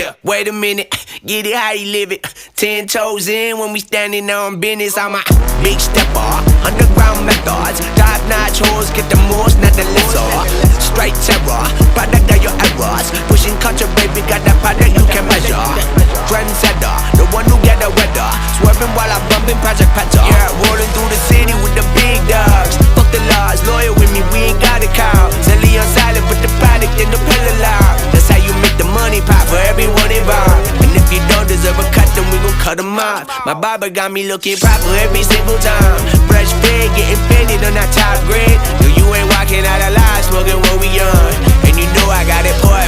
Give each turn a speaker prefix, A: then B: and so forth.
A: Yeah, wait a minute, get it how you live it. 10 toes in when we standing on business. I'm a big stepper, underground methods. Top-notch hoes, get the most, not the lesser. Straight terror, product of your errors. Pushing culture, baby, got that product you can measure. Trendsetter, the one who get the weather. Swerving while I'm bumping Project Petter. Yeah, rolling through the city with the big dogs. Fuck the laws, loyal with me, we ain't got a cow. Zelly on silent, put the product in the pillar loud. That's how you make the money pop for everyone involved. And if you don't deserve a cut, then we gon' cut them off. My barber got me looking proper every single time. Fresh pig, getting fitted on that top grade. No, you ain't walking out alive, smoking what we on. And you know I got it, boy,